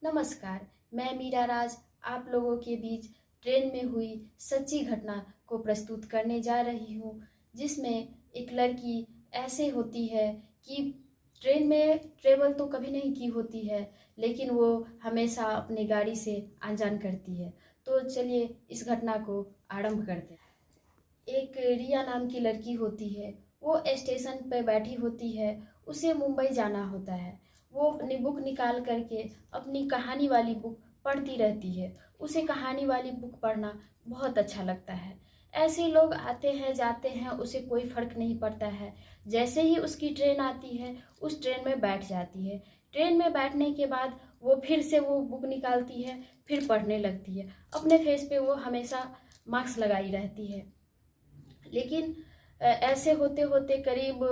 नमस्कार, मैं मीरा राज आप लोगों के बीच ट्रेन में हुई सच्ची घटना को प्रस्तुत करने जा रही हूँ, जिसमें एक लड़की ऐसे होती है कि ट्रेन में ट्रेवल तो कभी नहीं की होती है, लेकिन वो हमेशा अपनी गाड़ी से आन-जान करती है। तो चलिए इस घटना को आरंभ करते हैं। एक रिया नाम की लड़की होती है। वो स्टेशन पर बैठी होती है। उसे मुंबई जाना होता है। वो अपनी बुक निकाल करके अपनी कहानी वाली बुक पढ़ती रहती है। उसे कहानी वाली बुक पढ़ना बहुत अच्छा लगता है। ऐसे लोग आते हैं जाते हैं, उसे कोई फ़र्क नहीं पड़ता है। जैसे ही उसकी ट्रेन आती है, उस ट्रेन में बैठ जाती है। ट्रेन में बैठने के बाद वो फिर से वो बुक निकालती है, फिर पढ़ने लगती है। अपने फेस पे वो हमेशा मास्क लगाई रहती है। लेकिन ऐसे होते होते करीब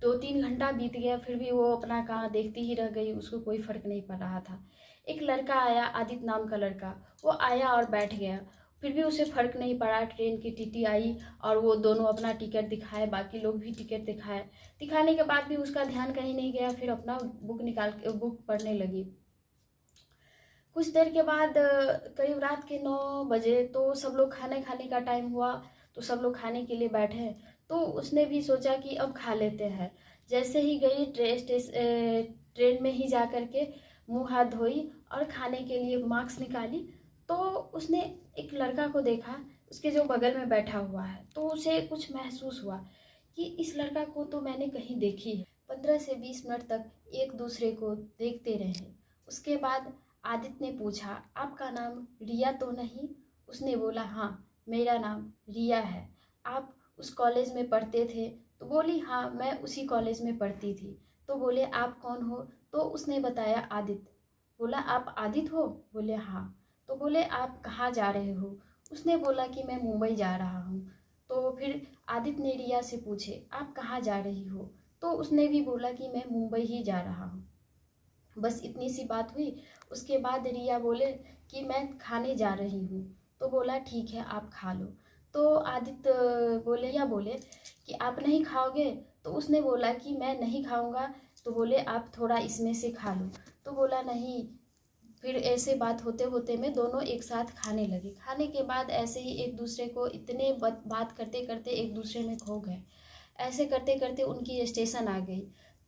2-3 घंटा बीत गया, फिर भी वो अपना कहाँ देखती ही रह गई। उसको कोई फ़र्क नहीं पड़ रहा था। एक लड़का आया, आदित्य नाम का लड़का। वो आया और बैठ गया। फिर भी उसे फ़र्क नहीं पड़ा। ट्रेन की टीटी आई और वो दोनों अपना टिकट दिखाए, बाकी लोग भी टिकट दिखाए। दिखाने के बाद भी उसका ध्यान कहीं नहीं गया। फिर अपना बुक निकाल के बुक पढ़ने लगी। कुछ देर के बाद करीब रात के 9 बजे तो सब लोग खाने खाने का टाइम हुआ। तो सब लोग खाने के लिए बैठे। तो उसने भी सोचा कि अब खा लेते हैं। जैसे ही गई ट्रेन में ही जा कर के मुंह हाथ धोई और खाने के लिए मास्क निकाली। तो उसने एक लड़का को देखा, उसके जो बगल में बैठा हुआ है। तो उसे कुछ महसूस हुआ कि इस लड़का को तो मैंने कहीं देखी है। 15 से 20 मिनट तक एक दूसरे को देखते रहे। उसके बाद आदित्य ने पूछा, आपका नाम रिया तो नहीं? उसने बोला, हाँ, मेरा नाम रिया है। आप उस कॉलेज में पढ़ते थे? तो बोली, हाँ, मैं उसी कॉलेज में पढ़ती थी। तो बोले, आप कौन हो? तो उसने बताया, आदित्य। बोला, आप आदित्य हो? बोले, हाँ। तो बोले, आप कहाँ जा रहे हो? उसने बोला कि मैं मुंबई जा रहा हूँ। तो फिर आदित्य ने रिया से पूछे, आप कहाँ जा रही हो? तो उसने भी बोला कि मैं मुंबई ही जा रहा हूँ। बस इतनी सी बात हुई। उसके बाद रिया बोले कि मैं खाने जा रही हूँ। तो बोला, ठीक है, आप खा लो। तो आदित्य बोले कि आप नहीं खाओगे? तो उसने बोला कि मैं नहीं खाऊंगा। तो बोले, आप थोड़ा इसमें से खा लो। तो बोला, नहीं। फिर ऐसे बात होते होते में दोनों एक साथ खाने लगे। खाने के बाद ऐसे ही एक दूसरे को इतने बात करते करते एक दूसरे में खो गए। ऐसे करते करते उनकी स्टेशन आ गई।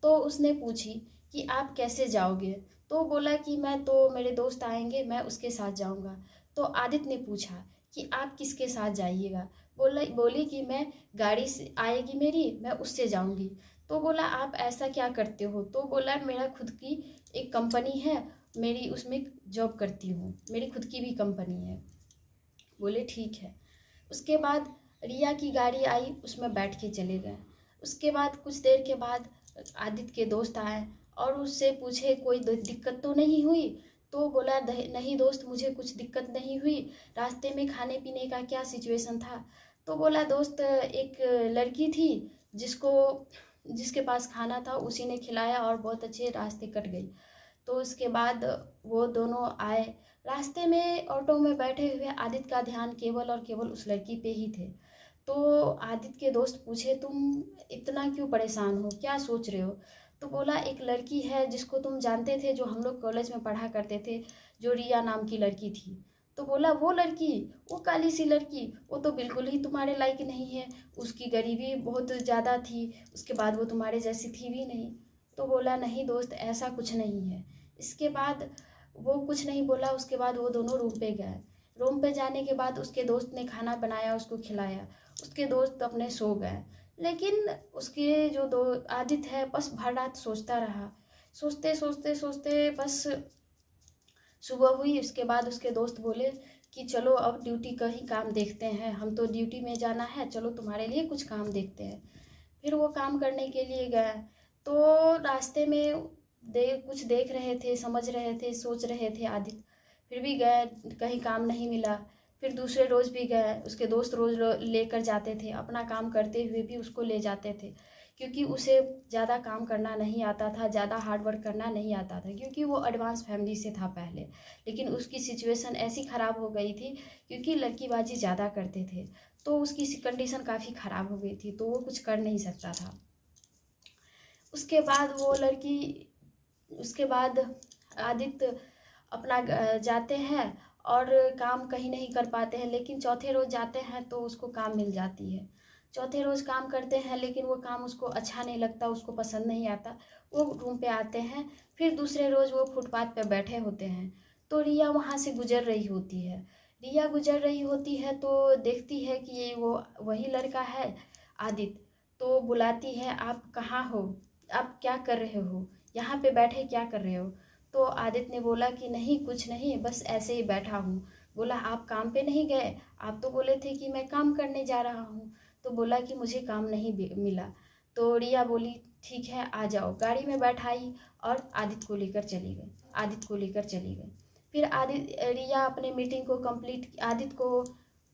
तो उसने पूछी कि आप कैसे जाओगे? तो बोला कि मैं तो, मेरे दोस्त आएंगे, मैं उसके साथ जाऊंगा। तो आदित्य ने पूछा कि आप किसके साथ जाइएगा? बोली कि मैं, गाड़ी से आएगी मेरी, मैं उससे जाऊंगी। तो बोला, आप ऐसा क्या करते हो? तो बोला, मेरा खुद की एक कंपनी है, मेरी उसमें जॉब करती हूँ, मेरी खुद की भी कंपनी है। बोले, ठीक है। उसके बाद रिया की गाड़ी आई, उसमें बैठ के चले गए। उसके बाद कुछ देर के बाद आदित्य के दोस्त आए और उससे पूछे, कोई दिक्कत तो नहीं हुई? तो बोला, नहीं दोस्त, मुझे कुछ दिक्कत नहीं हुई। रास्ते में खाने पीने का क्या सिचुएशन था? तो बोला, दोस्त, एक लड़की थी जिसको जिसके पास खाना था, उसी ने खिलाया और बहुत अच्छे रास्ते कट गई। तो उसके बाद वो दोनों आए। रास्ते में ऑटो में बैठे हुए आदित्य का ध्यान केवल और केवल उस लड़की पे ही थे। तो आदित्य के दोस्त पूछे, तुम इतना क्यों परेशान हो, क्या सोच रहे हो? तो बोला, एक लड़की है जिसको तुम जानते थे, जो हम लोग कॉलेज में पढ़ा करते थे, जो रिया नाम की लड़की थी। तो बोला, वो लड़की, वो काली सी लड़की, वो तो बिल्कुल ही तुम्हारे लायक नहीं है। उसकी गरीबी बहुत ज़्यादा थी, उसके बाद वो तुम्हारे जैसी थी भी नहीं। तो बोला, नहीं दोस्त, ऐसा कुछ नहीं है। इसके बाद वो कुछ नहीं बोला। उसके बाद वो दोनों रूम पे गए। रूम पे जाने के बाद उसके दोस्त ने खाना बनाया, उसको खिलाया। उसके दोस्त अपने सो गए। लेकिन उसके जो दो आदित्य है, बस भर रात सोचता रहा। सोचते सोचते सोचते बस सुबह हुई। उसके बाद उसके दोस्त बोले कि चलो अब ड्यूटी का ही काम देखते हैं, हम तो ड्यूटी में जाना है, चलो तुम्हारे लिए कुछ काम देखते हैं। फिर वो काम करने के लिए गए। तो रास्ते में कुछ देख रहे थे, समझ रहे थे, सोच रहे थे आदित्य। फिर भी गए, कहीं काम नहीं मिला। फिर दूसरे रोज़ भी गए। उसके दोस्त रोज़ लेकर जाते थे, अपना काम करते हुए भी उसको ले जाते थे, क्योंकि उसे ज़्यादा काम करना नहीं आता था, ज़्यादा हार्ड वर्क करना नहीं आता था, क्योंकि वो एडवांस फैमिली से था पहले। लेकिन उसकी सिचुएशन ऐसी ख़राब हो गई थी, क्योंकि लड़कीबाजी ज़्यादा करते थे, तो उसकी कंडीशन काफ़ी ख़राब हो गई थी, तो वो कुछ कर नहीं सकता था। उसके बाद वो लड़की उसके बाद आदित्य अपना जाते हैं और काम कहीं नहीं कर पाते हैं, लेकिन चौथे रोज़ जाते हैं तो उसको काम मिल जाती है। चौथे रोज़ काम करते हैं लेकिन वो काम उसको अच्छा नहीं लगता, उसको पसंद नहीं आता। वो रूम पे आते हैं, फिर दूसरे रोज़ वो फुटपाथ पे बैठे होते हैं। तो रिया वहाँ से गुजर रही होती है। रिया गुजर रही होती है तो देखती है कि ये वो वही लड़का है आदित्य। तो बुलाती है, आप कहाँ हो, आप क्या कर रहे हो, यहाँ पे बैठे क्या कर रहे हो। तो आदित्य ने बोला कि नहीं कुछ नहीं, बस ऐसे ही बैठा हूँ। बोला आप काम पे नहीं गए, आप तो बोले थे कि मैं काम करने जा रहा हूँ। तो बोला कि मुझे काम नहीं मिला। तो रिया बोली ठीक है आ जाओ, गाड़ी में बैठाई और आदित्य को लेकर चली गई। आदित्य को लेकर चली गई। फिर रिया अपने मीटिंग को कंप्लीट, आदित्य को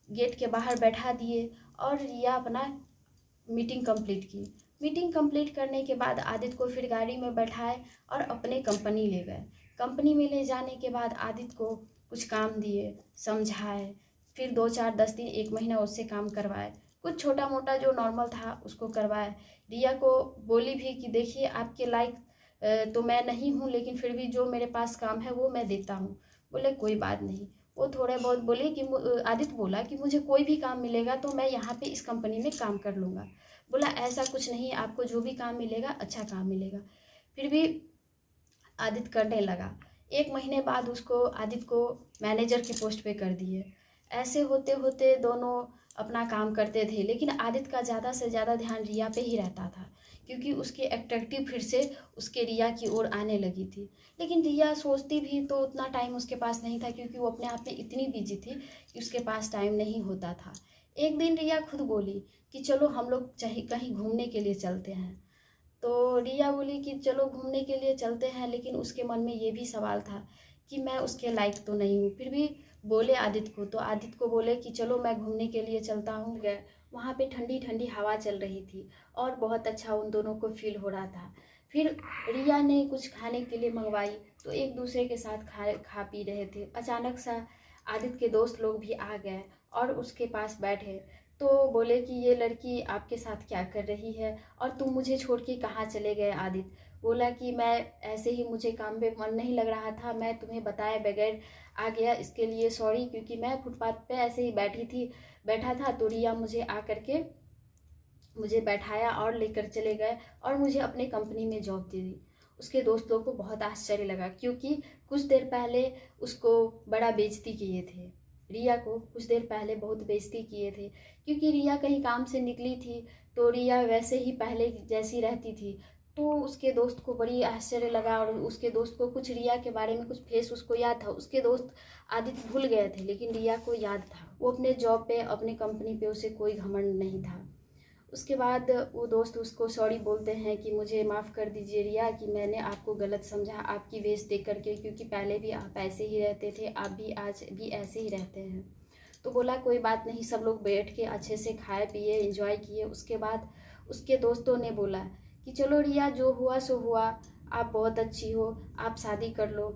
गेट के बाहर बैठा दिए और रिया अपना मीटिंग कंप्लीट की। मीटिंग कंप्लीट करने के बाद आदित्य को फिर गाड़ी में बैठाए और अपने कंपनी ले गए। कंपनी में ले जाने के बाद आदित्य को कुछ काम दिए, समझाए, फिर 2 4 10 दिन 1 महीना उससे काम करवाए। कुछ छोटा मोटा जो नॉर्मल था उसको करवाए। रिया को बोली भी कि देखिए आपके लायक तो मैं नहीं हूँ, लेकिन फिर भी जो मेरे पास काम है वो मैं देता हूँ। बोले कोई बात नहीं। वो थोड़े बहुत बोले कि आदित्य बोला कि मुझे कोई भी काम मिलेगा तो मैं यहाँ पे इस कंपनी में काम कर लूँगा। बोला ऐसा कुछ नहीं, आपको जो भी काम मिलेगा अच्छा काम मिलेगा। फिर भी आदित्य करने लगा। 1 महीने बाद उसको आदित्य को मैनेजर के पोस्ट पे कर दिए। ऐसे होते होते दोनों अपना काम करते थे, लेकिन आदित्य का ज़्यादा से ज़्यादा ध्यान रिया पे ही रहता था, क्योंकि उसके अट्रैक्टिव फिर से उसके रिया की ओर आने लगी थी। लेकिन रिया सोचती भी तो उतना टाइम उसके पास नहीं था, क्योंकि वो अपने आप में इतनी बिजी थी कि उसके पास टाइम नहीं होता था। एक दिन रिया खुद बोली कि चलो हम लोग चाहे कहीं घूमने के लिए चलते हैं। तो रिया बोली कि चलो घूमने के लिए चलते हैं, लेकिन उसके मन में ये भी सवाल था कि मैं उसके लायक तो नहीं हूँ। फिर भी बोले आदित्य को, तो आदित्य को बोले कि चलो मैं घूमने के लिए चलता हूँ। गए, वहाँ पे ठंडी ठंडी हवा चल रही थी और बहुत अच्छा उन दोनों को फील हो रहा था। फिर रिया ने कुछ खाने के लिए मंगवाई तो एक दूसरे के साथ खा पी रहे थे। अचानक सा आदित्य के दोस्त लोग भी आ गए और उसके पास बैठे। तो बोले कि ये लड़की आपके साथ क्या कर रही है और तुम मुझे छोड़ के कहाँ चले गए। आदित्य बोला कि मैं ऐसे ही, मुझे काम पे मन नहीं लग रहा था, मैं तुम्हें बताए बगैर आ गया, इसके लिए सॉरी। क्योंकि मैं फुटपाथ पे ऐसे ही बैठा था तो रिया मुझे आ करके मुझे बैठाया और लेकर चले गए और मुझे अपने कंपनी में जॉब दे दी। उसके दोस्तों को बहुत आश्चर्य लगा, क्योंकि कुछ देर पहले उसको बड़ा बेइज्जती किए थे। रिया को कुछ देर पहले बहुत बेइज्जती किए थे, क्योंकि रिया कहीं काम से निकली थी तो रिया वैसे ही पहले जैसी रहती थी। तो उसके दोस्त को बड़ी आश्चर्य लगा और उसके दोस्त को कुछ रिया के बारे में कुछ फेस उसको याद था। उसके दोस्त आदित्य भूल गए थे, लेकिन रिया को याद था। वो अपने जॉब पे, अपने कंपनी पे उसे कोई घमंड नहीं था। उसके बाद वो दोस्त उसको सॉरी बोलते हैं कि मुझे माफ़ कर दीजिए रिया कि मैंने आपको गलत समझा आपकी वेश देख करके, क्योंकि पहले भी आप ऐसे ही रहते थे, आप भी आज भी ऐसे ही रहते हैं। तो बोला कोई बात नहीं। सब लोग बैठ के अच्छे से खाए पिए एंजॉय किए। उसके बाद उसके दोस्तों ने बोला कि चलो रिया जो हुआ सो हुआ, आप बहुत अच्छी हो, आप शादी कर लो।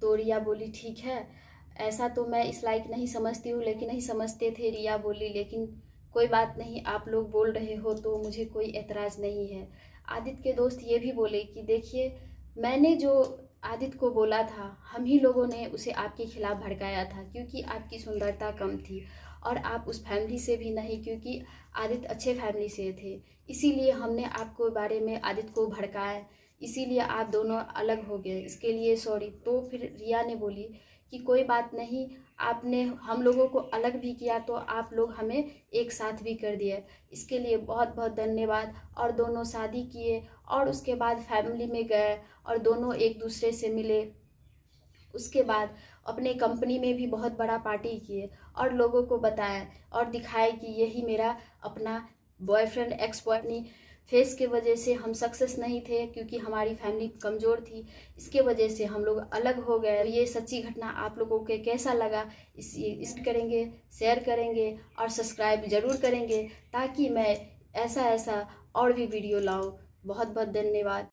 तो रिया बोली ठीक है, ऐसा तो मैं इस लायक नहीं समझती हूँ, लेकिन नहीं समझते थे। रिया बोली लेकिन कोई बात नहीं, आप लोग बोल रहे हो तो मुझे कोई एतराज़ नहीं है। आदित्य के दोस्त ये भी बोले कि देखिए, मैंने जो आदित्य को बोला था, हम ही लोगों ने उसे आपके खिलाफ भड़काया था, क्योंकि आपकी सुंदरता कम थी और आप उस फैमिली से भी नहीं, क्योंकि आदित्य अच्छे फैमिली से थे। इसीलिए हमने आपको बारे में आदित्य को भड़काया, इसीलिए आप दोनों अलग हो गए, इसके लिए सॉरी। तो फिर रिया ने बोली कि कोई बात नहीं, आपने हम लोगों को अलग भी किया तो आप लोग हमें एक साथ भी कर दिए, इसके लिए बहुत बहुत धन्यवाद। और दोनों शादी किए और उसके बाद फैमिली में गए और दोनों एक दूसरे से मिले। उसके बाद अपने कंपनी में भी बहुत बड़ा पार्टी किए और लोगों को बताया और दिखाए कि यही मेरा अपना बॉयफ्रेंड, एक्स बॉयफ्रेंड। फेस के वजह से हम सक्सेस नहीं थे, क्योंकि हमारी फैमिली कमज़ोर थी, इसके वजह से हम लोग अलग हो गए। ये सच्ची घटना आप लोगों को कैसा लगा इस करेंगे, शेयर करेंगे और सब्सक्राइब ज़रूर करेंगे, ताकि मैं ऐसा और भी वीडियो लाऊं। बहुत बहुत धन्यवाद।